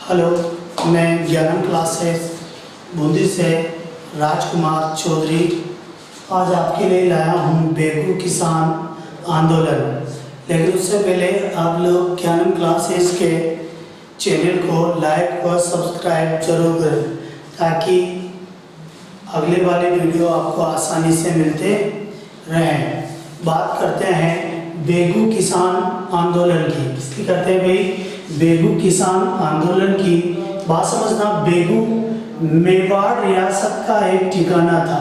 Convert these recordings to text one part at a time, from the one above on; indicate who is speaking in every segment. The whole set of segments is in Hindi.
Speaker 1: हेलो, मैं ज्ञानम क्लासेस बूंदी से राजकुमार चौधरी आज आपके लिए लाया हूँ बेगू किसान आंदोलन। लेकिन उससे पहले आप लोग ज्ञानम क्लासेस के चैनल को लाइक और सब्सक्राइब जरूर करें ताकि अगले वाले वीडियो आपको आसानी से मिलते रहें। बात करते हैं बेगू किसान आंदोलन की। किसकी करते हैं भाई? बेगू किसान आंदोलन की। बात समझना, बेगू मेवाड़ रियासत का एक ठिकाना था।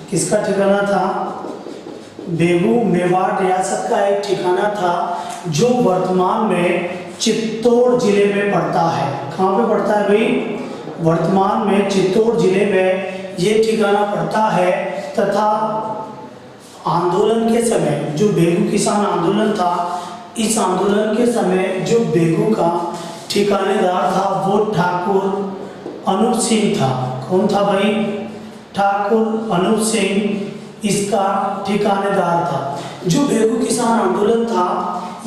Speaker 1: किसका ठिकाना था? बेगू मेवाड़ रियासत का एक ठिकाना था जो वर्तमान में चित्तौड़ जिले में पड़ता है। कहाँ पे पड़ता है भाई? वर्तमान में चित्तौड़ जिले में ये ठिकाना पड़ता है। तथा आंदोलन के समय जो बेगू किसान आंदोलन था, इस आंदोलन के समय जो बेगू का ठिकानेदार था वो ठाकुर अनूप सिंह था। कौन था भाई? ठाकुर अनूप सिंह इसका ठिकानेदार था। जो बेगू किसान आंदोलन था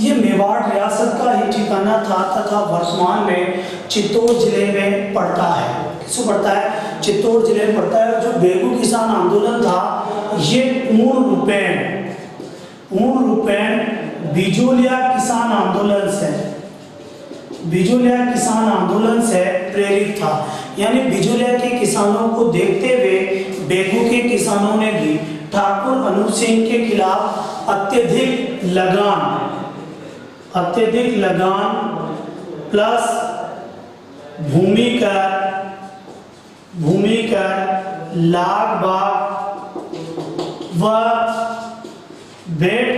Speaker 1: ये मेवाड़ रियासत का ही ठिकाना था तथा वर्तमान में चित्तौड़ जिले में पड़ता है। किसको पड़ता है? चित्तौड़ जिले में पड़ता है। जो बेगू किसान आंदोलन था ये पूर्ण रूपेण बिजोलिया किसान आंदोलन से प्रेरित था। यानी बिजोलिया के किसानों को देखते हुए बेगू के किसानों ने भी ठाकुर अनूप सिंह के खिलाफ अत्यधिक लगान प्लस भूमि कर लाग बाग व भेंट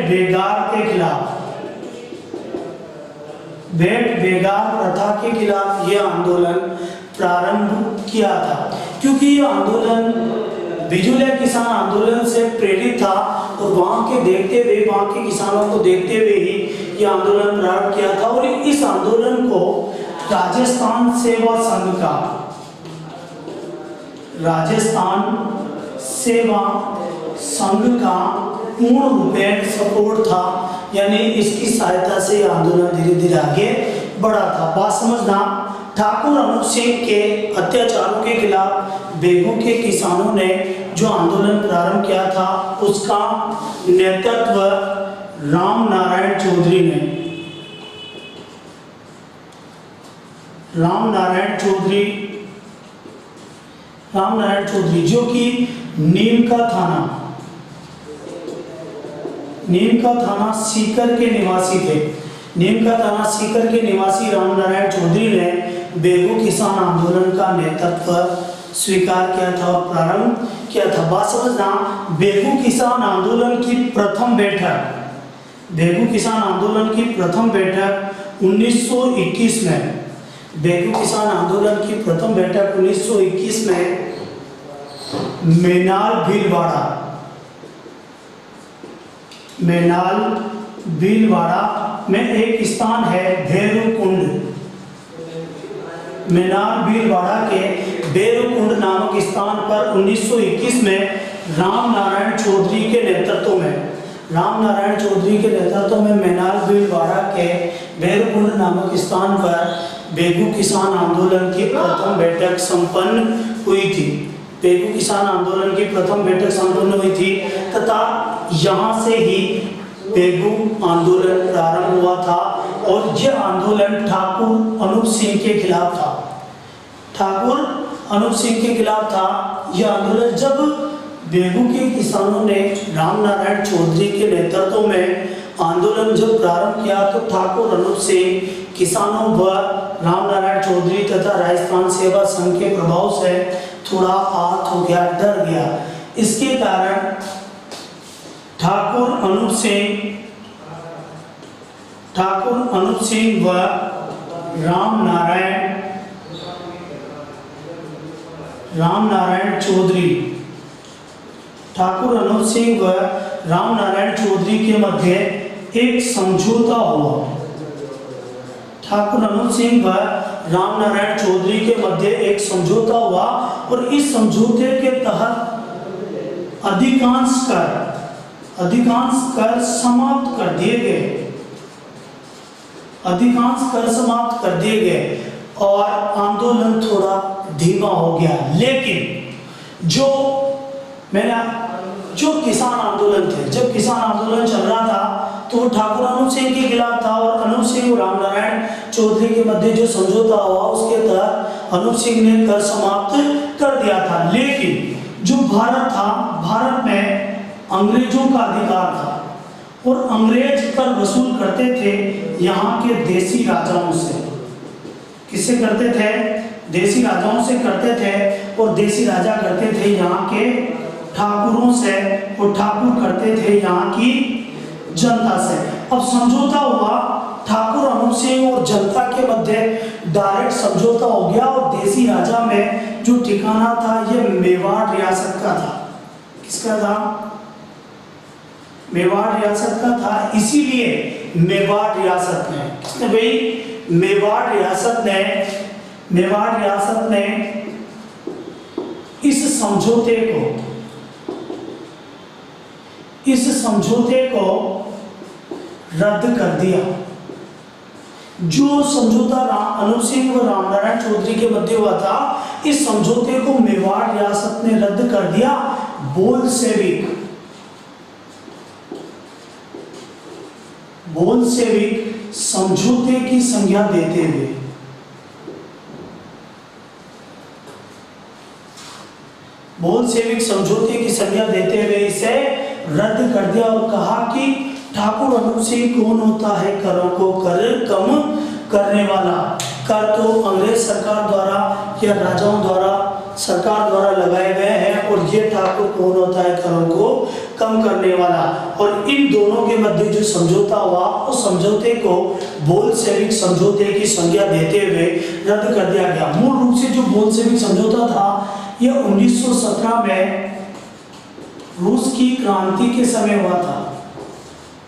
Speaker 1: बेगार प्रथा के खिलाफ यह आंदोलन प्रारंभ किया था। क्योंकि यह आंदोलन बिजोलिया किसान आंदोलन से प्रेरित था और वहां के किसानों को देखते हुए ही यह आंदोलन प्रारंभ किया था। और इस आंदोलन को राजस्थान सेवा संघ का पूर्ण रूपेण सपोर्ट था। यानी इसकी सहायता से आंदोलन धीरे धीरे आगे बढ़ा था। बात समझना, ठाकुर अनूप सिंह के अत्याचारों के खिलाफ बेगू के किसानों ने जो आंदोलन प्रारंभ किया था उसका नेतृत्व राम नारायण चौधरी जो कि नीम का थाना सीकर के निवासी थे। नीम का थाना सीकर के निवासी राम नारायण चौधरी ने बेगू किसान आंदोलन का नेतृत्व स्वीकार किया था और प्रारंभ किया था। बात समझना, बेगू किसान आंदोलन की प्रथम बैठक 1921 में बेगू किसान आंदोलन की प्रथम बैठक 1921 में मेनाल भीलवाड़ा में एक स्थान है भैरवकुंड। मेनाल भीलवाड़ा के भैरवकुंड नामक स्थान पर 1921 में राम नारायण चौधरी के नेतृत्व में मेनाल भीलवाड़ा के भैरवकुंड नामक स्थान पर बेगू किसान आंदोलन की प्रथम बैठक संपन्न हुई थी। तथा यहाँ से ही बेगू आंदोलन प्रारंभ हुआ था और यह आंदोलन ठाकुर अनूप सिंह के खिलाफ था। यह आंदोलन जब बेगू के किसानों ने राम नारायण चौधरी के नेतृत्व में आंदोलन जब प्रारंभ किया तो ठाकुर अनूप सिंह किसानों व राम नारायण चौधरी तथा राजस्थान सेवा संघ के प्रभाव से थोड़ा आहत हो गया, डर गया। इसके कारण ठाकुर अनूप सिंह व राम नारायण चौधरी के मध्य एक समझौता हुआ और इस समझौते के तहत अधिकांश कर समाप्त कर दिए गए और आंदोलन थोड़ा धीमा हो गया। लेकिन जो किसान आंदोलन थे, जब किसान आंदोलन चल रहा था तो ठाकुर अनूप सिंह के खिलाफ था, और अनूप सिंह और रामनारायण चौधरी के मध्य जो समझौता हुआ उसके तहत अनूप सिंह ने कर समाप्त कर दिया था। लेकिन जो भारत था, भारत में अंग्रेजों का अधिकार था और अंग्रेज कर वसूल करते थे यहाँ के देसी राजाओं से। किससे करते थे? देसी राजाओं से करते थे, और देसी राजा करते थे यहाँ के ठाकुरों से, और ठाकुर करते थे यहाँ की जनता से। अब समझौता हुआ ठाकुर अनूप सिंह और जनता के मध्य, डायरेक्ट समझौता हो गया, और देसी राजा में जो ठिकाना था ये मेवाड़ रियासत का था। किसका था? मेवाड़ रियासत का था। इसीलिए मेवाड़ रियासत ने, किसने भाई? मेवाड़ रियासत ने इस समझौते को रद्द कर दिया। जो समझौता अनूप सिंह और रामनारायण चौधरी के मध्य हुआ था, इस समझौते को मेवाड़ रियासत ने रद्द कर दिया। बोल्शेविक समझौते की संज्ञा देते हुए, बोल्शेविक समझौते की संज्ञा देते हुए इसे रद्द कर दिया और कहा कि ठाकुर अनूप सिंह कौन होता है करों को कर कम करने वाला? कर तो अंग्रेज सरकार द्वारा या राजाओं द्वारा, सरकार द्वारा लगाए गए हैं, और ये ठाकुर कौन होता है करों को कम करने वाला। और इन दोनों के मध्य जो समझौता हुआ, उस समझौते को बोल्शेविक समझौते की संज्ञा देते हुए रद्द कर दिया गया। मूल रूप से जो बोल्शेविक समझौता था यह 1917 में रूस की क्रांति के समय हुआ था।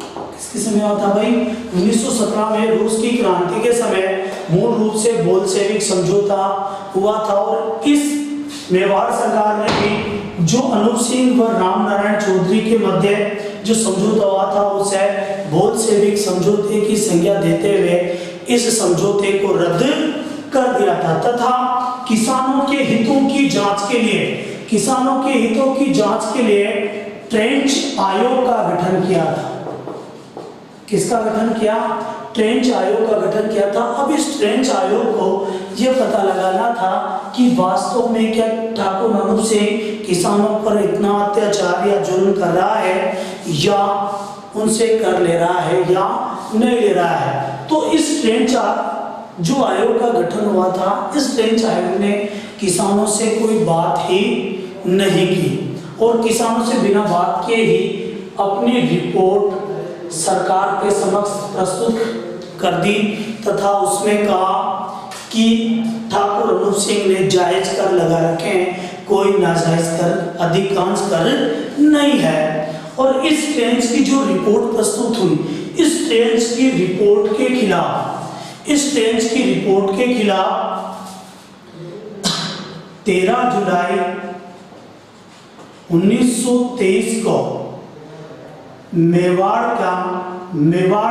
Speaker 1: किसके समय हुआ था भाई? 1917 में रूस की क्रांति के समय मूल रूप से बोल्शेविक समझौता हुआ था। और इस मेवाड़ सरकार ने भी जो अनूप सिंह व रामनारायण चौधरी के मध्य जो समझौता हुआ था उसे बोल्शेविक समझौते की संज्ञा देते हुए इस समझौते को रद्द कर दिया था, तथा किसानों के हितों की जांच के लिए ट्रेंच आयोग का गठन किया था। किसका गठन किया? ट्रेंच आयोग का गठन किया था। अब इस ट्रेंच आयोग को यह पता लगाना था कि वास्तव में क्या ठाकुर अनूप सिंह किसानों पर इतना अत्याचार या जुल्म कर रहा है, या उनसे कर ले रहा है या नहीं ले रहा है। तो इस ट्रेंच जो आयोग का गठन हुआ था, इस ट्रेंच आयोग ने किसानों से कोई बात ही नहीं की, और किसानों से बिना बात के ही अपनी रिपोर्ट सरकार के समक्ष प्रस्तुत कर दी, तथा उसमें कहा कि ठाकुर अनूप सिंह ने जायज कर लगा रखे हैं, कोई नाजायज कर, अधिकांश कर नहीं है। और इस ट्रेंच की जो रिपोर्ट प्रस्तुत हुई, इस ट्रेंच की रिपोर्ट के खिलाफ 13 जुलाई 1923 को मेवाड़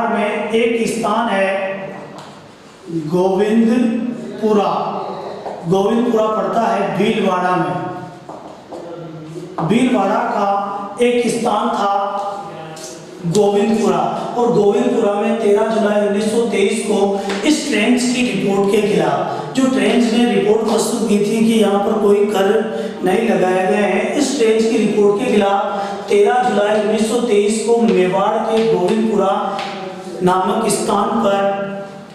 Speaker 1: में एक स्थान है गोविंदपुरा पड़ता है भीलवाड़ा में। भीलवाड़ा का एक स्थान था गोविंदपुरा, और गोविंदपुरा में 13 जुलाई 1923 को इस ट्रेंच की रिपोर्ट के खिलाफ, जो ट्रेंच ने रिपोर्ट प्रस्तुत की थी कि यहाँ पर कोई कर नहीं लगाए गए हैं, इस ट्रेंच की रिपोर्ट के खिलाफ 13 जुलाई 1923 को मेवाड़ के गोविंदपुरा नामक स्थान पर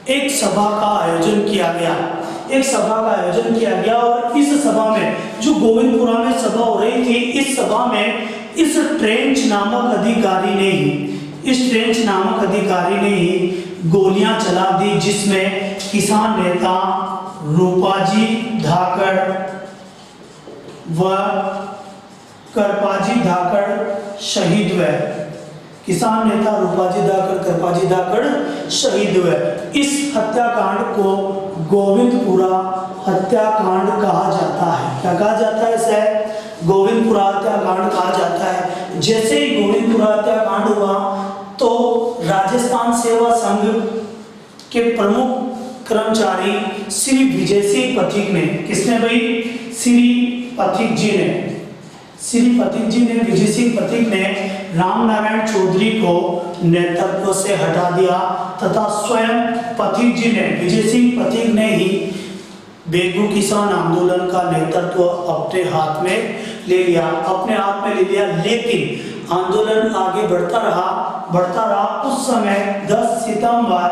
Speaker 1: एक सभा का आयोजन किया गया। और इस सभा में, जो गोविंदपुरा में सभा हो रही थी, इस सभा में इस ट्रेंच नामक अधिकारी ने ही गोलियां चला दी, जिसमें किसान नेता रूपाजी धाकड़ व करपाजी धाकड़ शहीद हुए। किसान नेता रूपाजी धाकड़, करपाजी धाकड़ शहीद हुए। इस हत्याकांड को गोविंदपुरा हत्याकांड कहा जाता है। क्या कहा जाता है इसे? गोविंदपुरा हत्याकांड कहा जाता है। जैसे ही गोविंदपुरा हत्याकांड हुआ तो राजस्थान सेवा संघ के प्रमुख कर्मचारी श्री विजय सिंह पथिक ने, किसने भाई, श्री पथिक जी ने, श्री पथिक जी ने, विजय सिंह पथिक ने राम नारायण चौधरी को नेतृत्व से हटा दिया तथा स्वयं पथिक जी ने, विजय सिंह पथिक ने ही बेगू किसान आंदोलन का नेतृत्व अपने हाथ में ले लिया, लेकिन आंदोलन आगे बढ़ता रहा। उस समय 10 सितंबर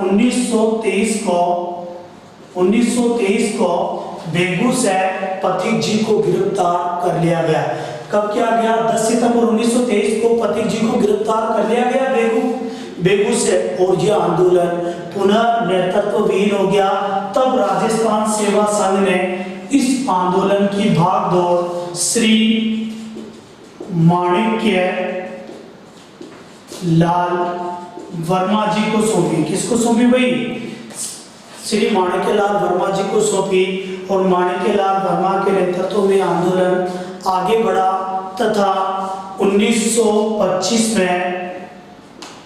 Speaker 1: 1923 को बेगू से पथिक जी को गिरफ्तार कर लिया गया। कब किया गया? 10 सितंबर 1923 को पथिक जी को गिरफ्तार कर लिया गया बेगू से, और यह आंदोलन पुनः नेतृत्वहीन हो गया। तब राजस्थान सेवा संघ ने इस आंदोलन की भागदौड़ श्री माणिक्य लाल वर्मा जी को सौंपी। किसको सौंपी भाई? श्री माणिक्य लाल वर्मा जी को सौंपी, और माणिक्य लाल वर्मा के नेतृत्व में आंदोलन आगे बढ़ा तथा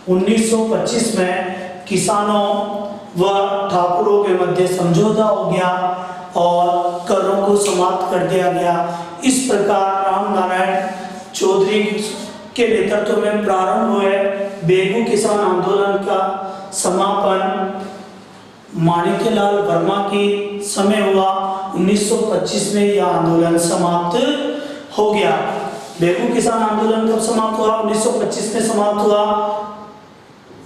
Speaker 1: 1925 में किसानों व ठाकुरों के मध्य समझौता हो गया और करों को समाप्त कर दिया गया। इस प्रकार राम नारायण चौधरी के नेतृत्व में प्रारंभ हुए बेगू किसान आंदोलन का समापन माणिक्यलाल वर्मा की समय हुआ। 1925 में यह आंदोलन समाप्त हो गया। बेगू किसान आंदोलन कब समाप्त हुआ? 1925 में समाप्त हुआ,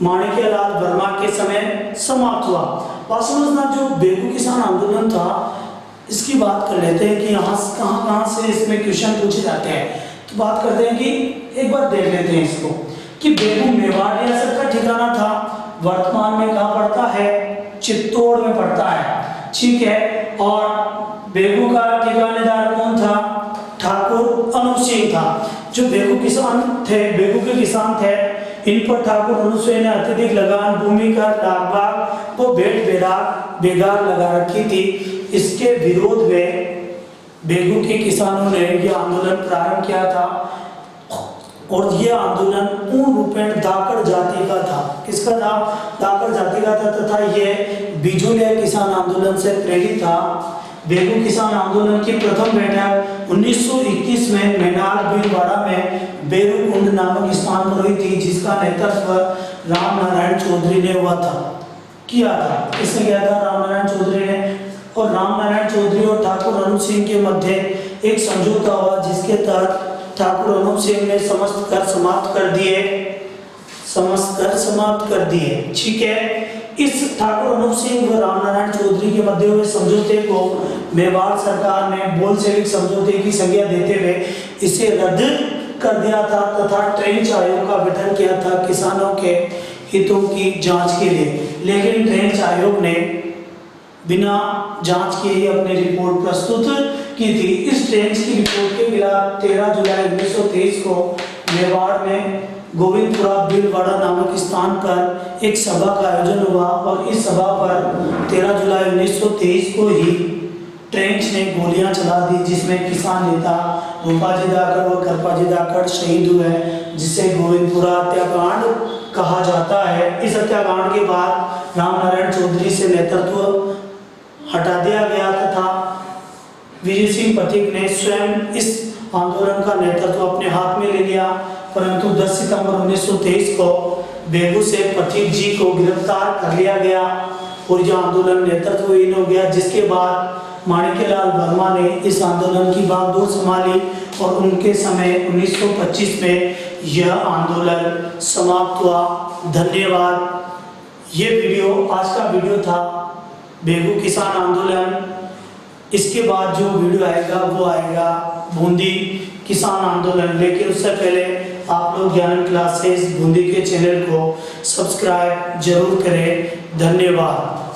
Speaker 1: माणिक्यलाल वर्मा के समय समाप्त हुआ। बात समझना, जो बेगू किसान आंदोलन था इसकी बात कर लेते हैं कि यहाँ कहाँ से इसमें क्वेश्चन पूछे जाते हैं। तो बात करते हैं कि एक बार देख लेते हैं इसको कि बेगू मेवाड़ रियासत का ठिकाना था, वर्तमान में कहाँ पड़ता है? चित्तौड़ में पड़ता है, ठीक है। और बेगू का ठिकानेदार कौन था? ठाकुर अनूप सिंह था। जो बेगू के किसान थे, इन पर ठाकुर अनूप सिंह ने अत्यधिक लगान, भूमि का लागबाग को बेगार लगा रखी थी। इसके विरोध में बेगू के किसानों ने यह आंदोलन प्रारंभ किया था, और यह आंदोलन पूर्ण रूपेण धाकड़ जाति का था। किसका था? धाकड़ जाति का था, तथा यह बिजुलिया किसान आंदोलन से प्रेरित था। बेगू किसान आंदोलन की प्रथम बैठक 1921 में मैनार भीलवाड़ा में बेरुकुंड नामक स्थान पर हुई थी, जिसका नेतृत्व राम नारायण चौधरी ने किया था। किसने किया था? राम नारायण चौधरी ने। और राम नारायण चौधरी और ठाकुर अनूप सिंह के मध्य एक समझौता हुआ, जिसके तहत ठाकुर अनूप सिंह ने समस्त कर समाप्त कर दिए, ठीक है। इस ठाकुर अनूप सिंह व राम नारायण चौधरी के मध्य हुए समझौते को मेवाड़ सरकार ने बोल्शेविक समझौते की संज्ञा देते हुए इसे रद्द कर दिया था तथा ट्रेंच आयोग का गठन किया था किसानों के हितों की जांच के लिए। लेकिन ट्रेंच आयोग ने बिना जांच के ही अपनी रिपोर्ट प्रस्तुत की थी। इस ट्रेंच की रिपोर्ट के खिलाफ 13 जुलाई 1923 को मेवाड़ में गोविंदपुरा भीलवाड़ा नामक स्थान पर एक सभा का आयोजन हुआ, और इस सभा पर 13 जुलाई 1923 को ही ट्रेंच ने गोलियां चला दी, जिसमें किसान नेता रूपाजी धाकड़ व करपाजी धाकड़ शहीद हुए, जिसे गोविंदपुरा हत्याकांड कहा जाता है। इस हत्याकांड के बाद राम नारायण चौधरी से नेतृत्व हटा दिया गया तथा विजय सिंह पथिक ने स्वयं इस आंदोलन का नेतृत्व अपने हाथ में ले लिया। परंतु 10 सितंबर 1923 को बेगू से पथिक जी को गिरफ्तार कर लिया गया और यह आंदोलन नेतृत्वहीन हो गया, जिसके बाद माणिक्यलाल वर्मा ने इस आंदोलन की बागडोर संभाली और उनके समय 1925 में यह आंदोलन समाप्त हुआ। धन्यवाद। ये वीडियो आज का वीडियो था बेगू किसान आंदोलन। इसके बाद जो वीडियो आएगा वो आएगा बूंदी किसान आंदोलन। लेकिन उससे पहले आप लोग ज्ञान क्लासेस बूंदी के चैनल को सब्सक्राइब जरूर करें। धन्यवाद।